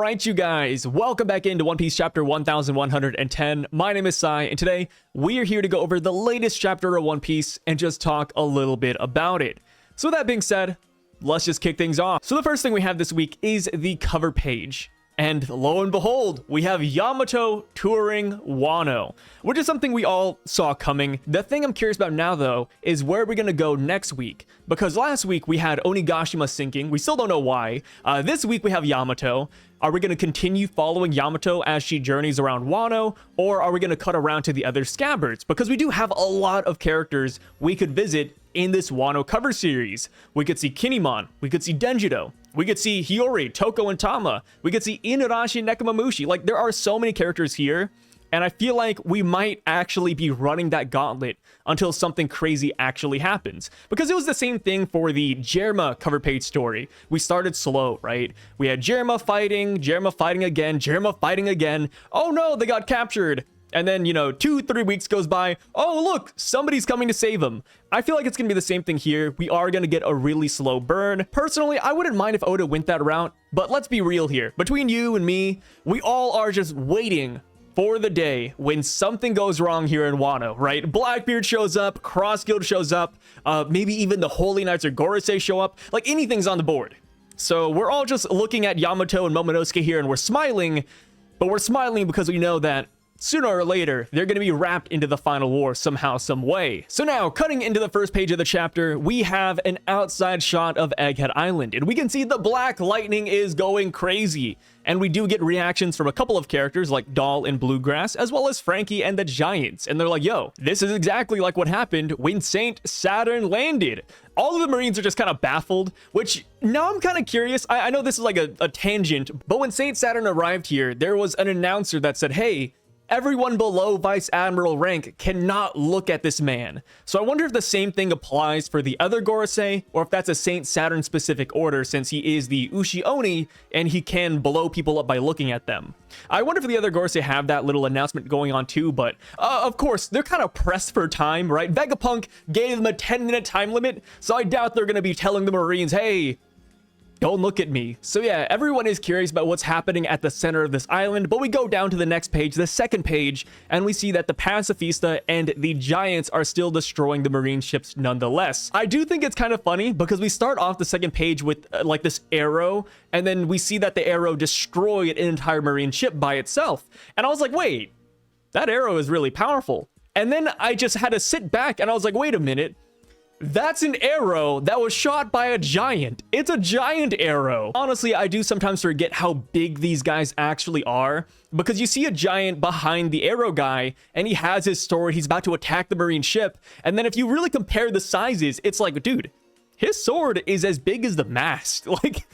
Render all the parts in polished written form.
Alright you guys, welcome back into One Piece chapter 1110. My name is Sai, and today we are here to go over the latest chapter of One Piece and just talk a little bit about it. So with that being said, let's just kick things off. So the first thing we have this week is the cover page. And lo and behold, we have Yamato touring Wano, which is something we all saw coming. The thing I'm curious about now, though, is where we're going to go next week. Because last week we had Onigashima sinking. We still don't know why. This week we have Yamato. Are we going to continue following Yamato as she journeys around Wano? Or are we going to cut around to the other scabbards? Because we do have a lot of characters we could visit in this Wano cover series. We could see Kinemon. We could see Denjiro. We could see Hiyori, Toko, and Tama. We could see Inuarashi and Nekomamushi. Like, there are so many characters here, and I feel like we might actually be running that gauntlet until something crazy actually happens. Because it was the same thing for the Germa cover page story. We started slow, right? We had Germa fighting again, Germa fighting again. Oh no, they got captured. And then, 2-3 weeks goes by. Oh, look, somebody's coming to save him. I feel like it's going to be the same thing here. We are going to get a really slow burn. Personally, I wouldn't mind if Oda went that route, but let's be real here. Between you and me, we all are just waiting for the day when something goes wrong here in Wano, right? Blackbeard shows up, Cross Guild shows up, maybe even the Holy Knights or Gorosei show up. Like, anything's on the board. So we're all just looking at Yamato and Momonosuke here and we're smiling, but we're smiling because we know that sooner or later, they're going to be wrapped into the final war somehow, some way. So now, cutting into the first page of the chapter, we have an outside shot of Egghead Island, and we can see the black lightning is going crazy. And we do get reactions from a couple of characters like Doll and Bluegrass, as well as Frankie and the Giants. And they're like, yo, this is exactly like what happened when Saint Saturn landed. All of the Marines are just kind of baffled, which now I'm kind of curious. I know this is like a tangent, but when Saint Saturn arrived here, there was an announcer that said, hey, everyone below Vice Admiral rank cannot look at this man. So I wonder if the same thing applies for the other Gorosei, or if that's a Saint Saturn specific order since he is the Ushi Oni and he can blow people up by looking at them. I wonder if the other Gorosei have that little announcement going on too, but of course, they're kind of pressed for time, right? Vegapunk gave them a 10-minute time limit, so I doubt they're going to be telling the Marines, hey, don't look at me. So yeah, everyone is curious about what's happening at the center of this island, but we go down to the next page, the second page, and we see that the Pacifista and the Giants are still destroying the Marine ships nonetheless. I do think it's kind of funny because we start off the second page with like this arrow, and then we see that the arrow destroyed an entire Marine ship by itself. And I was like, wait, that arrow is really powerful. And then I just had to sit back and I was like, wait a minute. That's an arrow that was shot by a giant. It's a giant arrow. Honestly, I do sometimes forget how big these guys actually are because you see a giant behind the arrow guy and he has his sword. He's about to attack the Marine ship. And then if you really compare the sizes, it's like, dude, his sword is as big as the mast. Like,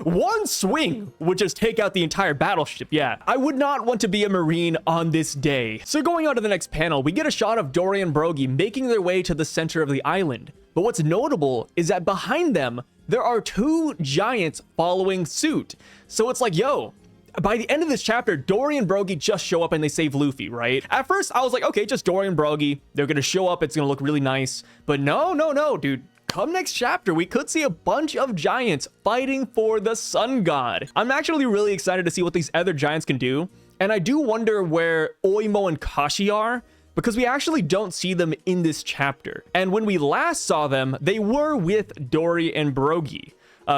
one swing would just take out the entire battleship. Yeah, I would not want to be a Marine on this day. So going on to the next panel, we get a shot of Dory and Brogy making their way to the center of the island. But what's notable is that behind them, there are two giants following suit. So it's like, yo, by the end of this chapter, Dory and Brogy just show up and they save Luffy, right? At first, I was like, okay, just Dory and Brogy. They're going to show up. It's going to look really nice. But no, dude. Come next chapter, we could see a bunch of giants fighting for the Sun God. I'm actually really excited to see what these other giants can do. And I do wonder where Oimo and Kashi are, because we actually don't see them in this chapter. And when we last saw them, they were with Dory and Brogy.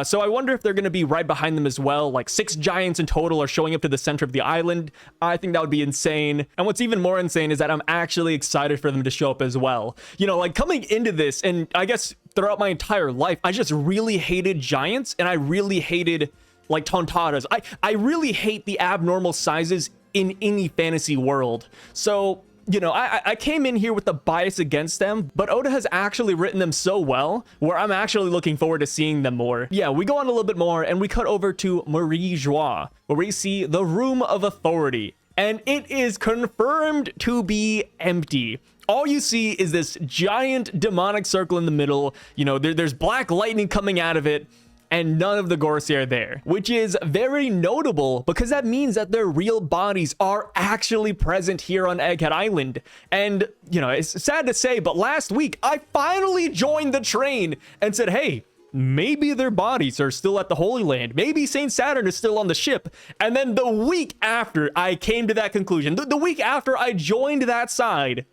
So I wonder if they're going to be right behind them as well. Like 6 giants in total are showing up to the center of the island. I think that would be insane. And what's even more insane is that I'm actually excited for them to show up as well. Like coming into this, and I guess throughout my entire life, I just really hated giants and I really hated like Tontaras. I really hate the abnormal sizes in any fantasy world. So I came in here with the bias against them, but Oda has actually written them so well where I'm actually looking forward to seeing them more. Yeah, we go on a little bit more and we cut over to Marie Joie, where we see the Room of Authority, and it is confirmed to be empty. All you see is this giant demonic circle in the middle. There's black lightning coming out of it, and none of the Gorosei are there, which is very notable because that means that their real bodies are actually present here on Egghead Island. And, it's sad to say, but last week I finally joined the train and said, hey, maybe their bodies are still at the Holy Land. Maybe Saint Saturn is still on the ship. And then the week after I came to that conclusion, the week after I joined that side,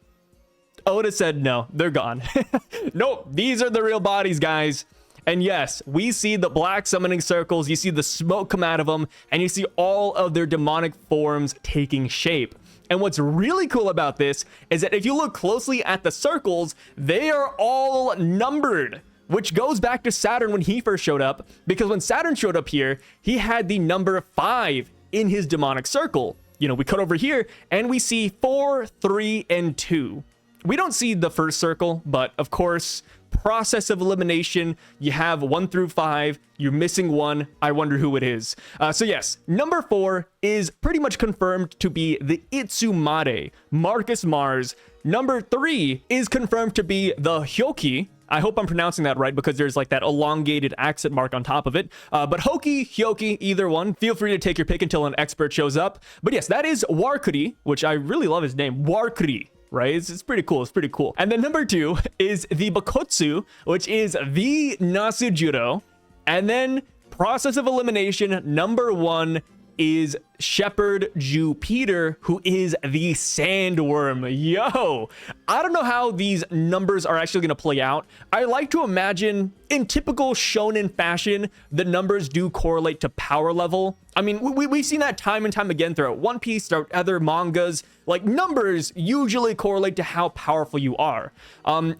Oda said, no, they're gone. Nope, these are the real bodies, guys. And yes, we see the black summoning circles, you see the smoke come out of them, and you see all of their demonic forms taking shape. And what's really cool about this is that if you look closely at the circles, they are all numbered, which goes back to Saturn when he first showed up, because when Saturn showed up here, he had the number 5 in his demonic circle. You know, we cut over here and we see 4, 3, and 2. We don't see the first circle, but of course, process of elimination, you have 1 through 5, you're missing 1. I wonder who it is. So yes, number 4 is pretty much confirmed to be the Itsumade, Marcus Mars. Number 3 is confirmed to be the Hyoki. I hope I'm pronouncing that right because there's like that elongated accent mark on top of it. But Hoki, Hyoki, either one. Feel free to take your pick until an expert shows up. But yes, that is Warkuri, which I really love his name, Warkuri. Right? It's pretty cool. It's pretty cool. And then number 2 is the Bakotsu, which is the Nasujuro. And then process of elimination, number 1 is Shepherd Jupiter, who is the Sandworm. Yo, I don't know how these numbers are actually going to play out. I like to imagine in typical shonen fashion, the numbers do correlate to power level. I mean, we've seen that time and time again throughout One Piece, throughout other mangas. Like, numbers usually correlate to how powerful you are.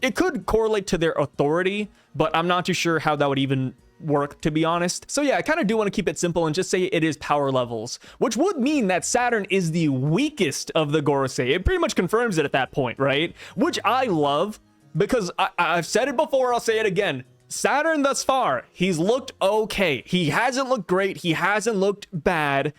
It could correlate to their authority, but I'm not too sure how that would even work, to be honest. So yeah, I kind of do want to keep it simple and just say it is power levels, which would mean that Saturn is the weakest of the Gorosei. It pretty much confirms it at that point, right? Which I love, because I've said it before, I'll say it again. Saturn thus far, he's looked okay. He hasn't looked great. He hasn't looked bad.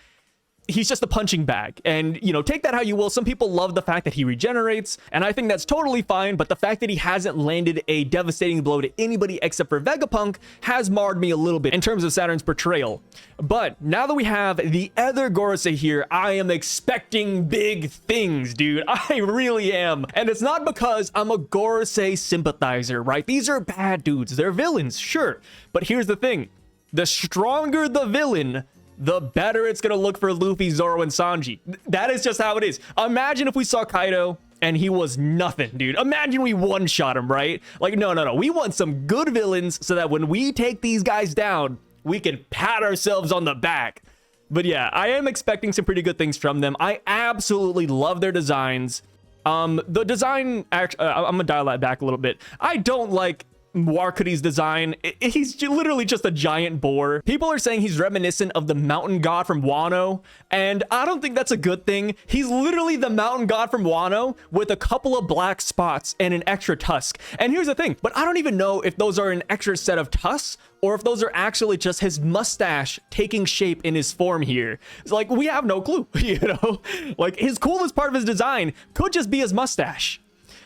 He's just a punching bag. And, you know, take that how you will. Some people love the fact that he regenerates, and I think that's totally fine, but the fact that he hasn't landed a devastating blow to anybody except for Vegapunk has marred me a little bit in terms of Saturn's portrayal. But now that we have the other Gorosei here, I am expecting big things, dude. I really am. And it's not because I'm a Gorosei sympathizer, right? These are bad dudes. They're villains, sure. But here's the thing. The stronger the villain, the better it's gonna look for Luffy, Zoro, and Sanji. That is just how it is. Imagine if we saw Kaido and he was nothing, dude. Imagine we one-shot him, right? Like, no. We want some good villains so that when we take these guys down, we can pat ourselves on the back. But yeah, I am expecting some pretty good things from them. I absolutely love their designs. The design, I'm gonna dial that back a little bit. I don't like Warkuri's design. He's literally just a giant boar. People are saying he's reminiscent of the mountain god from Wano, and I don't think that's a good thing. He's literally the mountain god from Wano with a couple of black spots and an extra tusk. And here's the thing, but I don't even know if those are an extra set of tusks or if those are actually just his mustache taking shape in his form here. It's like, we have no clue, you know? Like, his coolest part of his design could just be his mustache.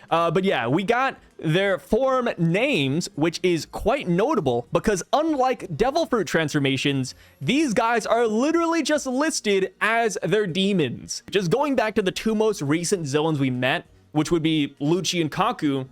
But yeah, we got their form names, which is quite notable because unlike Devil Fruit transformations, these guys are literally just listed as their demons. Just going back to the 2 most recent Zoans we met, which would be Lucci and Kaku,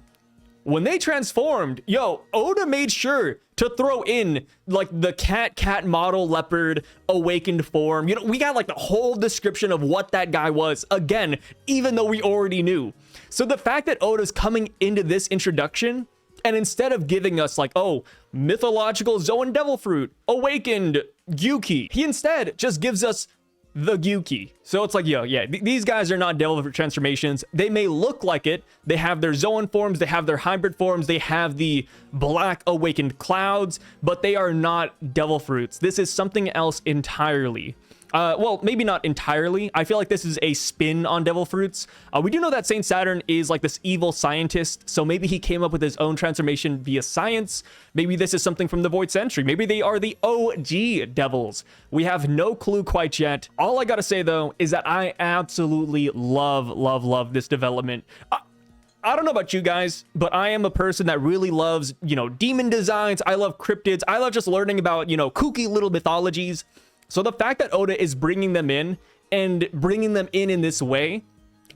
when they transformed, yo, Oda made sure to throw in like the cat model leopard awakened form. You know, we got like the whole description of what that guy was, again, even though we already knew. So the fact that Oda's coming into this introduction, and instead of giving us like, oh, mythological Zoan Devil Fruit, awakened Gyuki, he instead just gives us the Gyuki. So it's like, yo, yeah, these guys are not Devil Fruit transformations. They may look like it. They have their Zoan forms, they have their hybrid forms, they have the black awakened clouds, but they are not Devil Fruits. This is something else entirely. Well, maybe not entirely. I feel like this is a spin on Devil Fruits. We do know that Saint Saturn is like this evil scientist, so maybe he came up with his own transformation via science. Maybe this is something from the Void Century. Maybe they are the OG devils. We have no clue quite yet. All I gotta say, though, is that I absolutely love this development. I don't know about you guys, but I am a person that really loves, you know, demon designs. I love cryptids. I love just learning about, you know, kooky little mythologies. So the fact that Oda is bringing them in and bringing them in this way,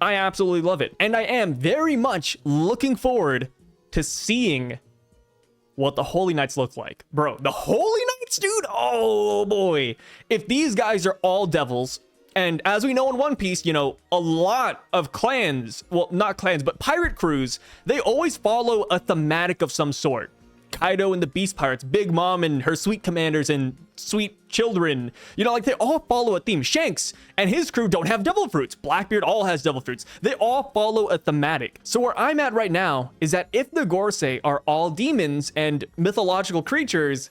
I absolutely love it. And I am very much looking forward to seeing what the Holy Knights look like. Bro, the Holy Knights, dude? Oh boy. If these guys are all devils, and as we know in One Piece, you know, a lot of clans, well, not clans, but pirate crews, they always follow a thematic of some sort. Kaido and the Beast Pirates, Big Mom and her sweet commanders and sweet children, you know, like they all follow a theme. Shanks and his crew don't have devil fruits. Blackbeard all has devil fruits. They all follow a thematic. So where I'm at right now is that if the Gorosei are all demons and mythological creatures,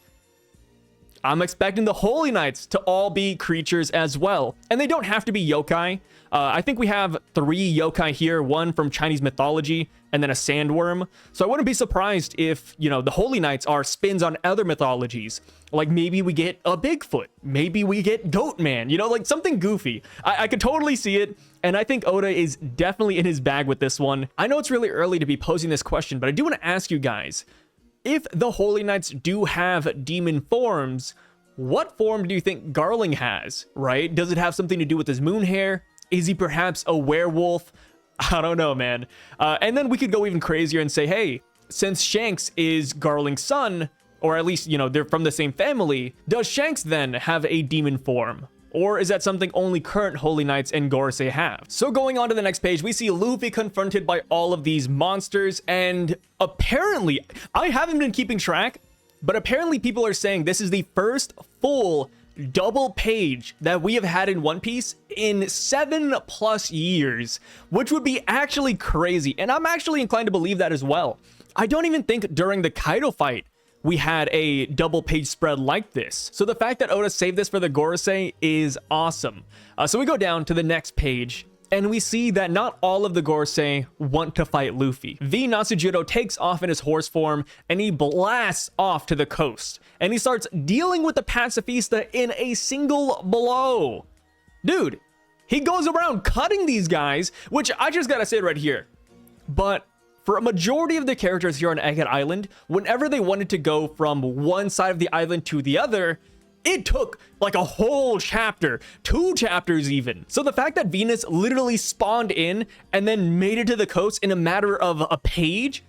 I'm expecting the Holy Knights to all be creatures as well. And they don't have to be yokai. I think we have 3 yokai here, one from Chinese mythology, and then a sandworm. So I wouldn't be surprised if, you know, the Holy Knights are spins on other mythologies. Like maybe we get a Bigfoot. Maybe we get Goatman, you know, like something goofy. I could totally see it. And I think Oda is definitely in his bag with this one. I know it's really early to be posing this question, but I do want to ask you guys, if the Holy Knights do have demon forms, what form do you think Garling has, right? Does it have something to do with his moon hair? Is he perhaps a werewolf? I don't know, man. And then we could go even crazier and say, hey, since Shanks is Garling's son, or at least, you know, they're from the same family, does Shanks then have a demon form? Or is that something only current Holy Knights and Gorosei have? So going on to the next page, we see Luffy confronted by all of these monsters, and apparently, I haven't been keeping track, but apparently people are saying this is the first full double page that we have had in One Piece in 7+ years, which would be actually crazy. And I'm actually inclined to believe that as well. I don't even think during the Kaido fight we had a double page spread like this. So the fact that Oda saved this for the Gorosei is awesome. So we go down to the next page, and we see that not all of the Gorosei want to fight Luffy. V Nasujiro takes off in his horse form, and he blasts off to the coast. And he starts dealing with the Pacifista in a single blow. Dude, he goes around cutting these guys, which I just gotta say right here. But for a majority of the characters here on Egghead Island, whenever they wanted to go from one side of the island to the other, it took like a whole chapter, 2 chapters even. So the fact that Venus literally spawned in and then made it to the coast in a matter of a page,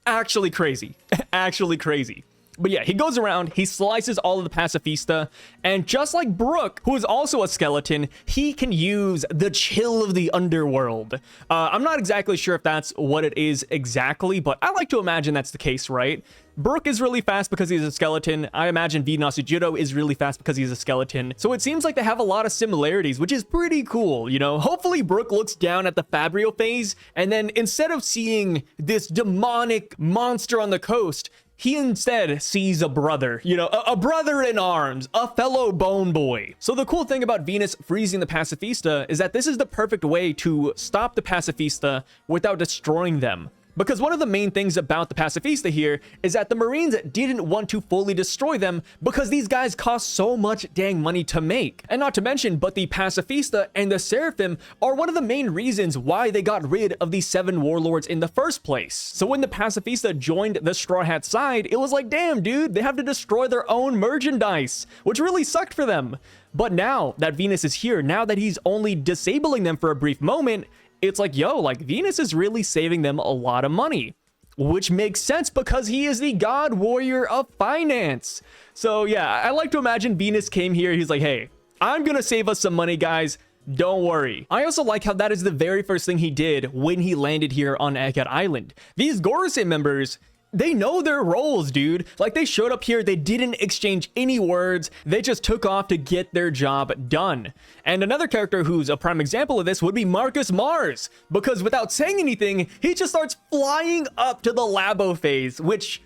actually crazy, actually crazy. But yeah, he goes around, he slices all of the Pacifista, and just like Brook, who is also a skeleton, he can use the chill of the underworld. I'm not exactly sure if that's what it is exactly, but I like to imagine that's the case, right? Brook is really fast because he's a skeleton. I imagine V Nasujiro is really fast because he's a skeleton. So it seems like they have a lot of similarities, which is pretty cool, you know? Hopefully Brook looks down at the Fabrio phase, and then instead of seeing this demonic monster on the coast, he instead sees a brother, you know, a brother in arms, a fellow bone boy. So the cool thing about Venus freezing the Pacifista is that this is the perfect way to stop the Pacifista without destroying them. Because one of the main things about the Pacifista here is that the Marines didn't want to fully destroy them because these guys cost so much dang money to make. And not to mention, but the Pacifista and the Seraphim are one of the main reasons why they got rid of the 7 warlords in the first place. So when the Pacifista joined the Straw Hat side, it was like, damn, dude, they have to destroy their own merchandise, which really sucked for them. But now that Venus is here, now that he's only disabling them for a brief moment, it's like, yo, like Venus is really saving them a lot of money, which makes sense because he is the god warrior of finance. So yeah, I like to imagine Venus came here. He's like, hey, I'm going to save us some money, guys. Don't worry. I also like how that is the very first thing he did when he landed here on Egghead Island. These Gorosei members, they know their roles, dude. Like, they showed up here, they didn't exchange any words, they just took off to get their job done. And another character who's a prime example of this would be Marcus Mars, because without saying anything, he just starts flying up to the Labo phase, which,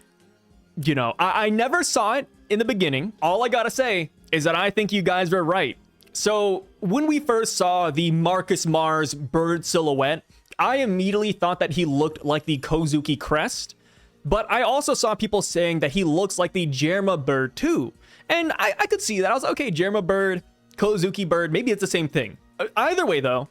you know, I never saw it in the beginning. All I gotta say is that I think you guys were right. So when we first saw the Marcus Mars bird silhouette, I immediately thought that he looked like the Kozuki crest. But I also saw people saying that he looks like the Jerma bird too. And I could see that. I was like, okay, Jerma bird, Kozuki bird, maybe it's the same thing. Either way though,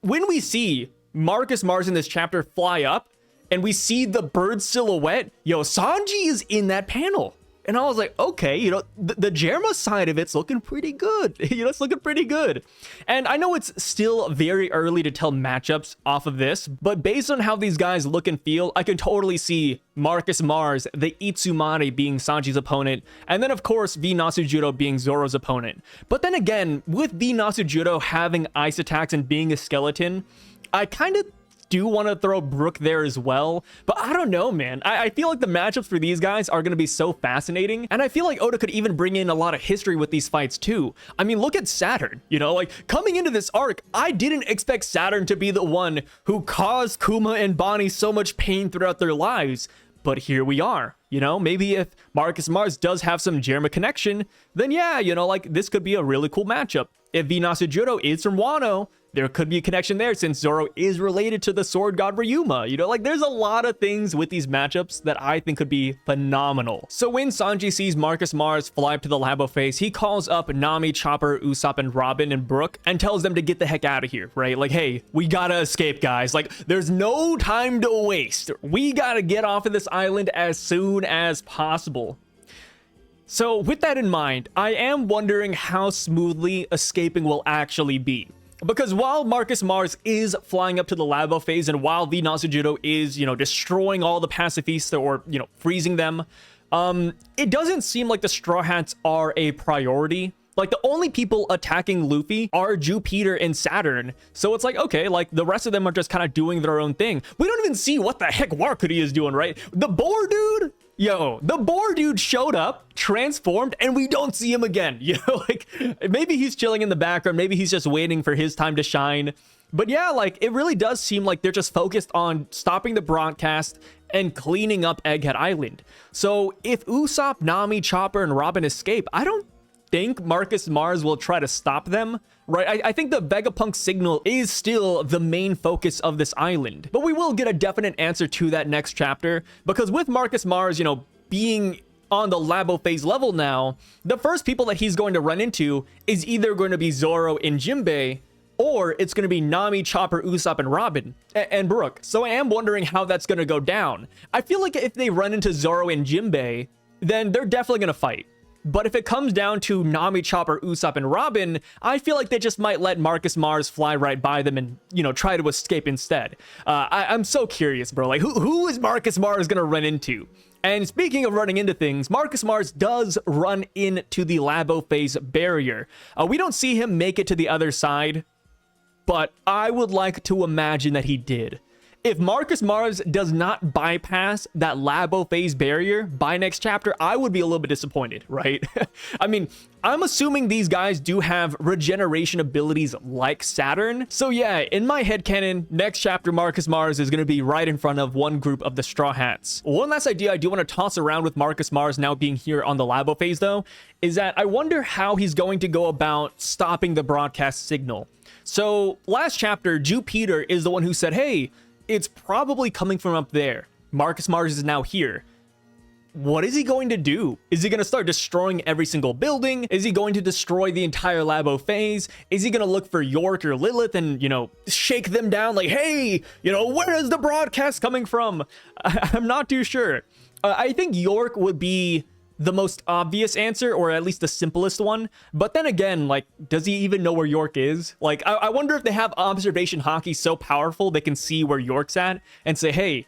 when we see Marcus Mars in this chapter fly up and we see the bird silhouette, yo, Sanji is in that panel. And I was like, okay, the Jerma side of it's looking pretty good. It's looking pretty good. And I know it's still very early to tell matchups off of this, but based on how these guys look and feel, I can totally see Marcus Mars, the Itsumare, being Sanji's opponent, and then of course V Nasujuro being Zoro's opponent. But then again, with V Nasujuro having ice attacks and being a skeleton, I kind of do want to throw Brook there as well, but I don't know, man. I feel like the matchups for these guys are going to be so fascinating, and I feel like Oda could even bring in a lot of history with these fights too. I mean, look at Saturn, like coming into this arc, I didn't expect Saturn to be the one who caused Kuma and Bonnie so much pain throughout their lives, but here we are. Maybe if Marcus Mars does have some Jerma connection, then yeah, like this could be a really cool matchup. If V Nasujuro is from Wano, there could be a connection there since Zoro is related to the sword god Ryuma. Like there's a lot of things with these matchups that I think could be phenomenal. So when Sanji sees Marcus Mars fly up to the Labo face, he calls up Nami, Chopper, Usopp, and Robin and Brook and tells them to get the heck out of here, right? Like, hey, we gotta escape, guys. Like, there's no time to waste. We gotta get off of this island as soon as possible. So with that in mind, I am wondering how smoothly escaping will actually be. Because while Marcus Mars is flying up to the Labo phase, and while V Nasujuro is, destroying all the pacifista or, freezing them, it doesn't seem like the Straw Hats are a priority. Like, the only people attacking Luffy are Jupiter and Saturn. So it's like, okay, like, the rest of them are just kind of doing their own thing. We don't even see what the heck Warkuri is doing, right? The boar dude? Yo, the boar dude showed up, transformed, and we don't see him again. Like, maybe he's chilling in the background. Maybe he's just waiting for his time to shine. But yeah, like, it really does seem like they're just focused on stopping the broadcast and cleaning up Egghead Island. So if Usopp, Nami, Chopper, and Robin escape, I don't think Marcus Mars will try to stop them, right? I think the Vegapunk signal is still the main focus of this island, but we will get a definite answer to that next chapter, because with Marcus Mars, being on the Labo phase level now, the first people that he's going to run into is either going to be Zoro and Jinbei, or it's going to be Nami, Chopper, Usopp, and Robin, and Brook. So I am wondering how that's going to go down. I feel like if they run into Zoro and Jinbei, then they're definitely going to fight. But if it comes down to Nami, Chopper, Usopp, and Robin, I feel like they just might let Marcus Mars fly right by them and, try to escape instead. I'm so curious, bro. Like, who is Marcus Mars going to run into? And speaking of running into things, Marcus Mars does run into the Labo phase barrier. We don't see him make it to the other side, but I would like to imagine that he did. If Marcus Mars does not bypass that Labo phase barrier by next chapter, I would be a little bit disappointed, right? I mean, I'm assuming these guys do have regeneration abilities like Saturn. So yeah, in my headcanon, next chapter Marcus Mars is going to be right in front of one group of the Straw Hats. One last idea I do want to toss around with Marcus Mars now being here on the Labo phase though, is that I wonder how he's going to go about stopping the broadcast signal. So last chapter, Jupiter is the one who said, hey, it's probably coming from up there. Marcus Mars is now here. What is he going to do? Is he going to start destroying every single building? Is he going to destroy the entire Labo phase? Is he going to look for York or Lilith and, shake them down like, hey, where is the broadcast coming from? I'm not too sure. I think York would be the most obvious answer, or at least the simplest one. But then again, like, does he even know where York is? Like, I wonder if they have observation hockey so powerful they can see where York's at and say, hey,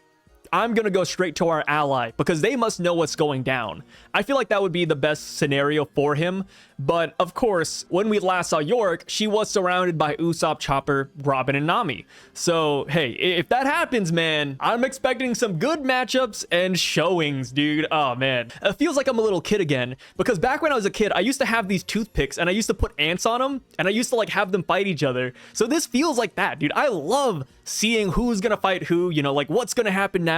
I'm gonna go straight to our ally because they must know what's going down. I feel like that would be the best scenario for him. But of course, when we last saw York, she was surrounded by Usopp, Chopper, Robin, and Nami. So hey, if that happens, man, I'm expecting some good matchups and showings, dude. Oh man, it feels like I'm a little kid again, because back when I was a kid, I used to have these toothpicks and I used to put ants on them and I used to like have them fight each other. So this feels like that, dude. I love seeing who's gonna fight who, like what's gonna happen now.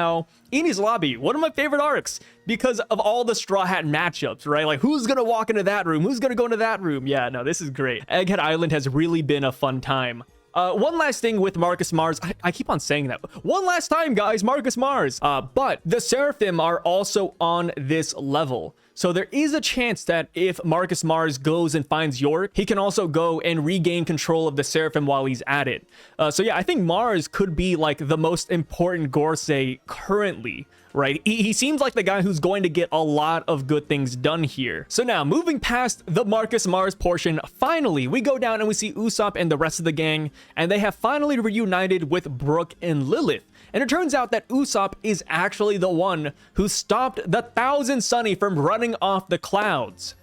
Enies Lobby, one of my favorite arcs because of all the Straw Hat matchups, right? Like who's gonna walk into that room? Who's gonna go into that room? Yeah, no, this is great. Egghead Island has really been a fun time. One last thing with Marcus Mars. I keep on saying that. One last time, guys, Marcus Mars. But the Seraphim are also on this level. So there is a chance that if Marcus Mars goes and finds York, he can also go and regain control of the Seraphim while he's at it. So yeah, I think Mars could be like the most important Gorosei currently. right? He seems like the guy who's going to get a lot of good things done here. So now, moving past the Marcus Mars portion, finally, we go down and we see Usopp and the rest of the gang, and they have finally reunited with Brook and Lilith. And it turns out that Usopp is actually the one who stopped the Thousand Sunny from running off the clouds.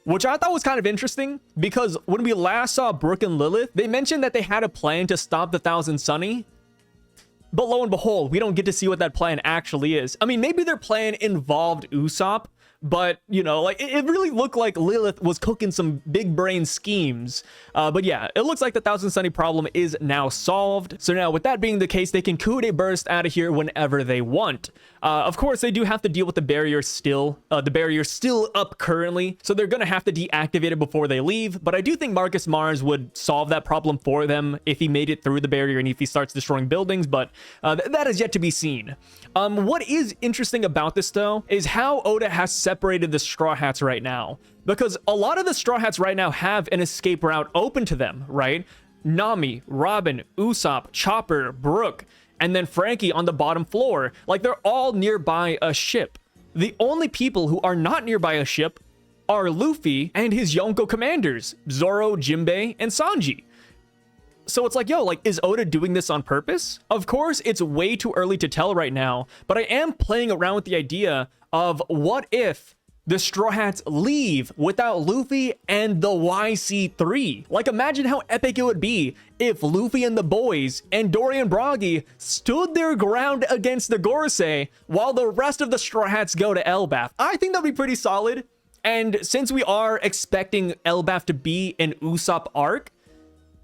Which I thought was kind of interesting, because when we last saw Brook and Lilith, they mentioned that they had a plan to stop the Thousand Sunny. But lo and behold, we don't get to see what that plan actually is. I mean, maybe their plan involved Usopp, but, you know, like, it really looked like Lilith was cooking some big brain schemes. But yeah, it looks like the Thousand Sunny problem is now solved. So now, with that being the case, they can coup de burst out of here whenever they want. Of course, they do have to deal with the barrier still. The barrier's still up currently, so they're gonna have to deactivate it before they leave. But I do think Marcus Mars would solve that problem for them if he made it through the barrier and if he starts destroying buildings, but that is yet to be seen. What is interesting about this, though, is how Oda has separated the Straw Hats right now. Because a lot of the Straw Hats right now have an escape route open to them, right? Nami, Robin, Usopp, Chopper, Brook, and then Frankie on the bottom floor. Like, they're all nearby a ship. The only people who are not nearby a ship are Luffy and his Yonko commanders, Zoro, Jinbei, and Sanji. So it's like, yo, like, is Oda doing this on purpose? Of course, it's way too early to tell right now, but I am playing around with the idea of what if the Straw Hats leave without Luffy and the YC3. Like, imagine how epic it would be if Luffy and the boys and Dorian Broggy stood their ground against the Gorosei while the rest of the Straw Hats go to Elbaf. I think that'd be pretty solid. And since we are expecting Elbaf to be an Usopp arc,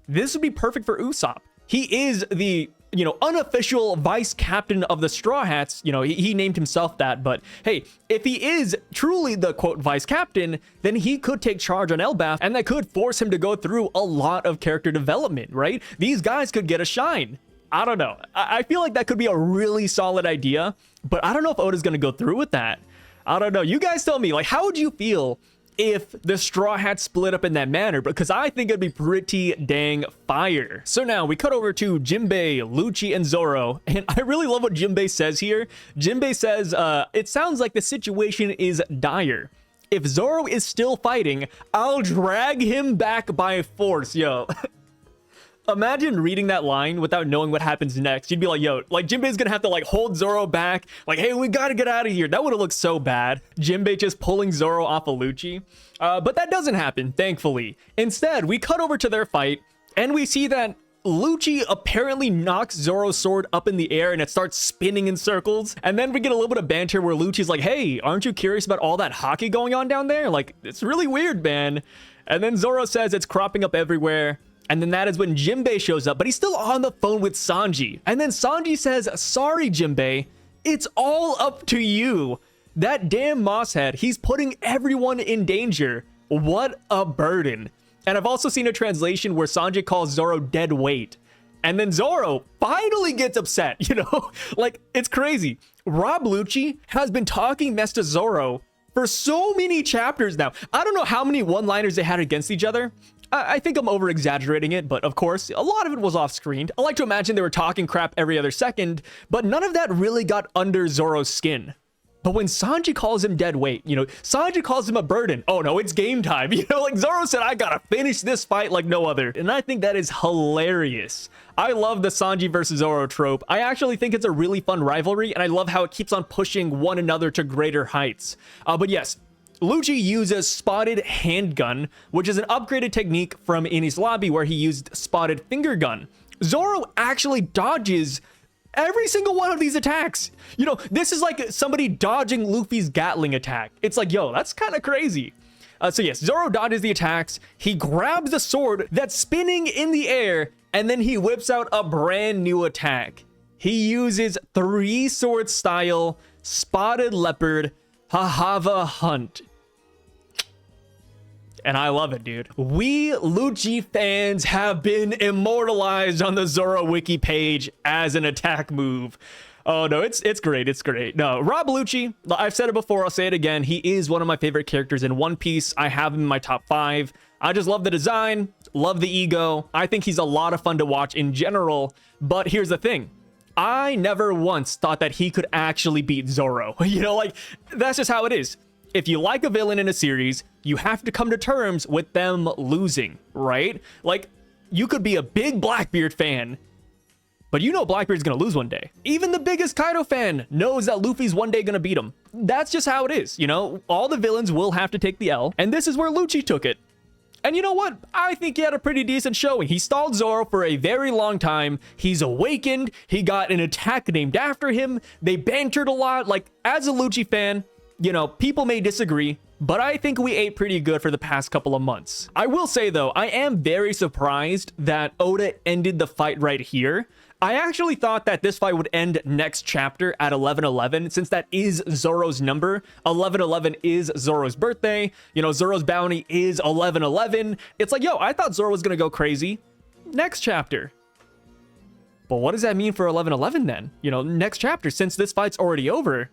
this would be perfect for Usopp. He is the, you know, unofficial vice captain of the Straw Hats. You know, he named himself that, but hey, if he is truly the quote vice captain, then he could take charge on Elbaf, and that could force him to go through a lot of character development, right? These guys could get a shine. I don't know. I feel like that could be a really solid idea, but I don't know if Oda's gonna go through with that. I don't know. You guys tell me, like, how would you feel if the Straw Hats split up in that manner? Because I think it'd be pretty dang fire. So now we cut over to Jinbei, Lucci, and Zoro, and I really love what Jinbei says here. Jinbei says, it sounds like the situation is dire. If Zoro is still fighting, I'll drag him back by force. Yo. Imagine reading that line without knowing what happens next. You'd be like, yo, like, Jinbei's gonna have to, like, hold Zoro back. Like, hey, we gotta get out of here. That would have looked so bad. Jinbei just pulling Zoro off of Lucci. But that doesn't happen, thankfully. Instead, we cut over to their fight, and we see that Lucci apparently knocks Zoro's sword up in the air and it starts spinning in circles. And then we get a little bit of banter where Lucci's like, hey, aren't you curious about all that hockey going on down there? Like, it's really weird, man. And then Zoro says it's cropping up everywhere. And then that is when Jinbei shows up, but he's still on the phone with Sanji. And then Sanji says, sorry, Jinbei, it's all up to you. That damn Mosshead, he's putting everyone in danger. What a burden. And I've also seen a translation where Sanji calls Zoro dead weight. And then Zoro finally gets upset, you know? Like, it's crazy. Rob Lucci has been talking mess to Zoro for so many chapters now. I don't know how many one-liners they had against each other. I think I'm over-exaggerating it, but of course, a lot of it was off-screen. I like to imagine they were talking crap every other second, but none of that really got under Zoro's skin. But when Sanji calls him dead weight, you know, Sanji calls him a burden. Oh no, it's game time. You know, like Zoro said, I gotta finish this fight like no other. And I think that is hilarious. I love the Sanji versus Zoro trope. I actually think it's a really fun rivalry, and I love how it keeps on pushing one another to greater heights. But yes, Lucci uses Spotted Handgun, which is an upgraded technique from Enies Lobby where he used Spotted Finger Gun. Zoro actually dodges every single one of these attacks. You know, this is like somebody dodging Luffy's Gatling attack. It's like, yo, that's kind of crazy. So yes, Zoro dodges the attacks. He grabs the sword that's spinning in the air, and then he whips out a brand new attack. He uses 3-sword style Spotted Leopard Hahava Hunt. And I love it, dude. We Lucci fans have been immortalized on the Zoro wiki page as an attack move. Oh no, it's great, it's great. No, Rob Lucci, I've said it before, I'll say it again. He is one of my favorite characters in One Piece. I have him in my top 5. I just love the design, love the ego. I think he's a lot of fun to watch in general. But here's the thing. I never once thought that he could actually beat Zoro. You know, like, that's just how it is. If you like a villain in a series, you have to come to terms with them losing, right? Like, you could be a big Blackbeard fan, but you know Blackbeard's gonna lose one day. Even the biggest Kaido fan knows that Luffy's one day gonna beat him. That's just how it is, you know? All the villains will have to take the L, and this is where Lucci took it. And you know what? I think he had a pretty decent showing. He stalled Zoro for a very long time. He's awakened. He got an attack named after him. They bantered a lot. Like, as a Lucci fan, you know, people may disagree, but I think we ate pretty good for the past couple of months. I will say, though, I am very surprised that Oda ended the fight right here. I actually thought that this fight would end next chapter at 11:11, since that is Zoro's number. 11:11 is Zoro's birthday. You know, Zoro's bounty is 11:11. It's like, yo, I thought Zoro was gonna go crazy next chapter. But what does that mean for 11:11 then? You know, next chapter, since this fight's already over.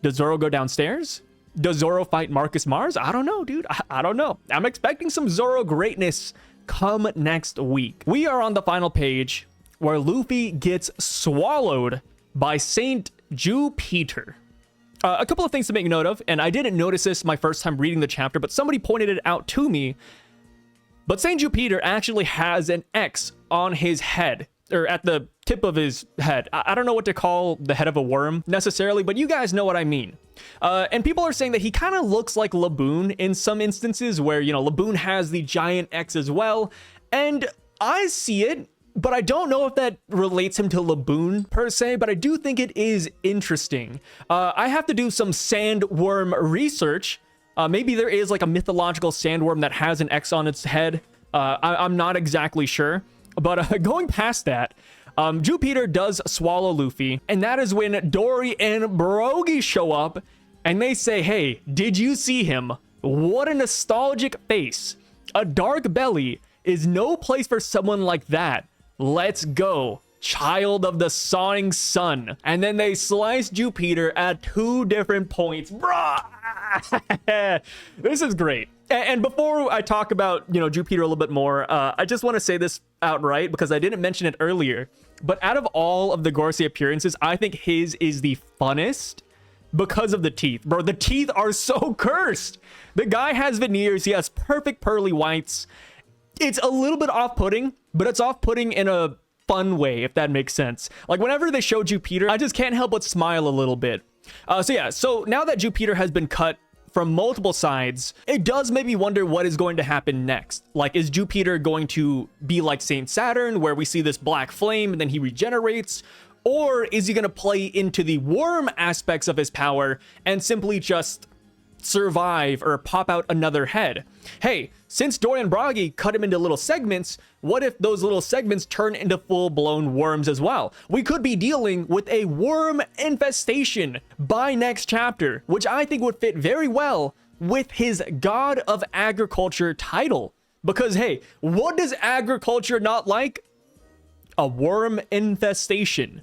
Does Zoro go downstairs? Does Zoro fight Marcus Mars? I don't know, dude. I don't know. I'm expecting some Zoro greatness come next week. We are on the final page, where Luffy gets swallowed by Saint Jupiter. A couple of things to make note of, and I didn't notice this my first time reading the chapter, but somebody pointed it out to me. But Saint Jupiter actually has an X on his head, or at the tip of his head. I don't know what to call the head of a worm necessarily, but you guys know what I mean. And people are saying that he kind of looks like Laboon in some instances, where, you know, Laboon has the giant X as well. And I see it, but I don't know if that relates him to Laboon per se, but I do think it is interesting. I have to do some sandworm research. Maybe there is like a mythological sandworm that has an X on its head. I'm not exactly sure. But going past that, Jupiter does swallow Luffy, and that is when Dory and Brogy show up, and they say, hey, did you see him? What a nostalgic face. A dark belly is no place for someone like that. Let's go, child of the sawing sun. And then they slice Jupiter at 2 different points. Bruh! This is great. And before I talk about, you know, Jupiter a little bit more, I just want to say this outright because I didn't mention it earlier. But out of all of the Gorosei appearances, I think his is the funnest because of the teeth. Bro, the teeth are so cursed. The guy has veneers. He has perfect pearly whites. It's a little bit off-putting, but it's off-putting in a fun way, if that makes sense. Like, whenever they show Jupiter, I just can't help but smile a little bit. So now that Jupiter has been cut from multiple sides, it does make me wonder what is going to happen next. Like, is Jupiter going to be like Saint Saturn, where we see this black flame and then he regenerates? Or is he going to play into the worm aspects of his power and simply just survive or pop out another head? Hey, since Dory and Brogy cut him into little segments, what if those little segments turn into full-blown worms as well? We could be dealing with a worm infestation by next chapter, which I think would fit very well with his God of Agriculture title. Because hey, what does agriculture not like? A worm infestation.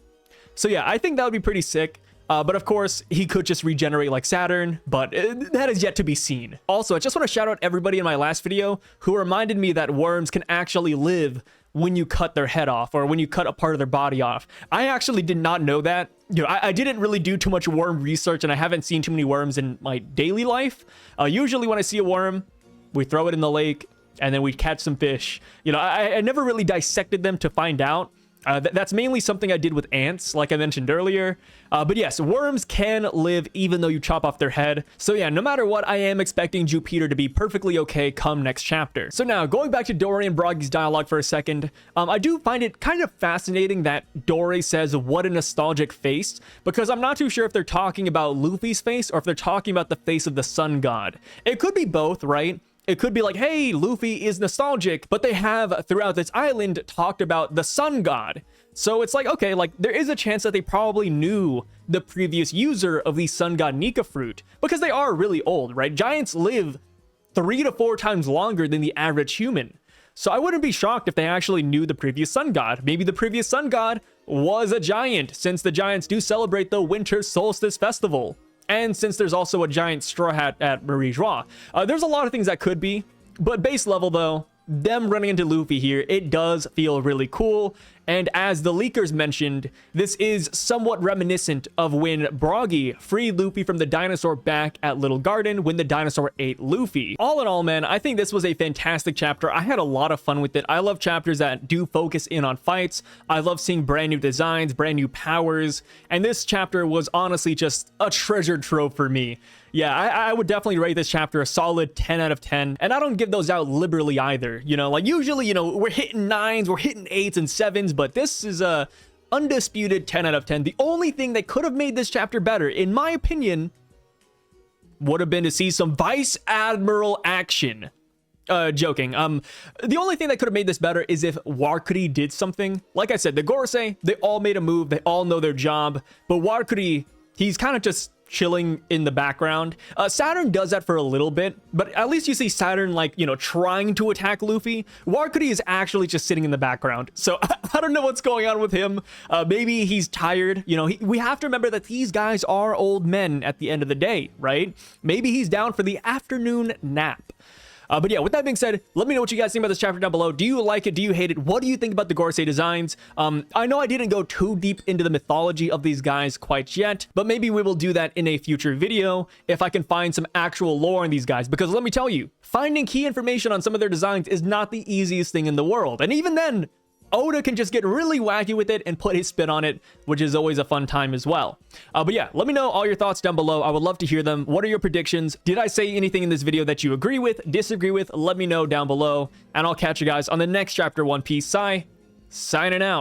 So yeah, I think that would be pretty sick. But of course, he could just regenerate like Saturn, but that is yet to be seen. Also, I just want to shout out everybody in my last video who reminded me that worms can actually live when you cut their head off or when you cut a part of their body off. I actually did not know that. You know, I didn't really do too much worm research, and I haven't seen too many worms in my daily life. Usually when I see a worm, we throw it in the lake and then we catch some fish. You know, I never really dissected them to find out. That's mainly something I did with ants, like I mentioned earlier. But yes, worms can live even though you chop off their head. So yeah, no matter what, I am expecting Jupiter to be perfectly okay come next chapter. So now, going back to Dory and Brogy's dialogue for a second, I do find it kind of fascinating that Dory says, what a nostalgic face, because I'm not too sure if they're talking about Luffy's face or if they're talking about the face of the sun god. It could be both, right? It could be like, hey, Luffy is nostalgic, but they have throughout this island talked about the sun god. So it's like, okay, like there is a chance that they probably knew the previous user of the sun god Nika fruit, because they are really old, right? Giants live 3 to 4 times longer than the average human. So I wouldn't be shocked if they actually knew the previous sun god. Maybe the previous sun god was a giant, since the giants do celebrate the winter solstice festival. And since there's also a giant straw hat at Marie Joie. There's a lot of things that could be, but base level though, them running into Luffy here, it does feel really cool. And as the leakers mentioned, this is somewhat reminiscent of when Broggy freed Luffy from the dinosaur back at Little Garden when the dinosaur ate Luffy. All in all, man, I think this was a fantastic chapter. I had a lot of fun with it. I love chapters that do focus in on fights. I love seeing brand new designs, brand new powers, and this chapter was honestly just a treasure trove for me. Yeah, I would definitely rate this chapter a solid 10 out of 10, and I don't give those out liberally either. You know, like usually, you know, we're hitting 9s, we're hitting 8s and 7s, but this is a undisputed 10 out of 10. The only thing that could have made this chapter better, in my opinion, would have been to see some Vice Admiral action. Joking. The only thing that could have made this better is if Warkuri did something. Like I said, the Gorosei, they all made a move, they all know their job, but Warkuri, he's kind of just chilling in the background. Saturn does that for a little bit, but at least you see Saturn, like, you know, trying to attack Luffy. Warkuri is actually just sitting in the background, so I don't know what's going on with him. Maybe he's tired. You know, we have to remember that these guys are old men at the end of the day, right? Maybe he's down for the afternoon nap. But yeah, with that being said, let me know what you guys think about this chapter down below. Do you like it? Do you hate it? What do you think about the Gorosei designs? I know I didn't go too deep into the mythology of these guys quite yet, but maybe we will do that in a future video if I can find some actual lore on these guys. Because let me tell you, finding key information on some of their designs is not the easiest thing in the world. And even then, Oda can just get really wacky with it and put his spin on it, which is always a fun time as well. But yeah, let me know all your thoughts down below. I would love to hear them. What are your predictions? Did I say anything in this video that you agree with, disagree with? Let me know down below, and I'll catch you guys on the next chapter One Piece. Signing out.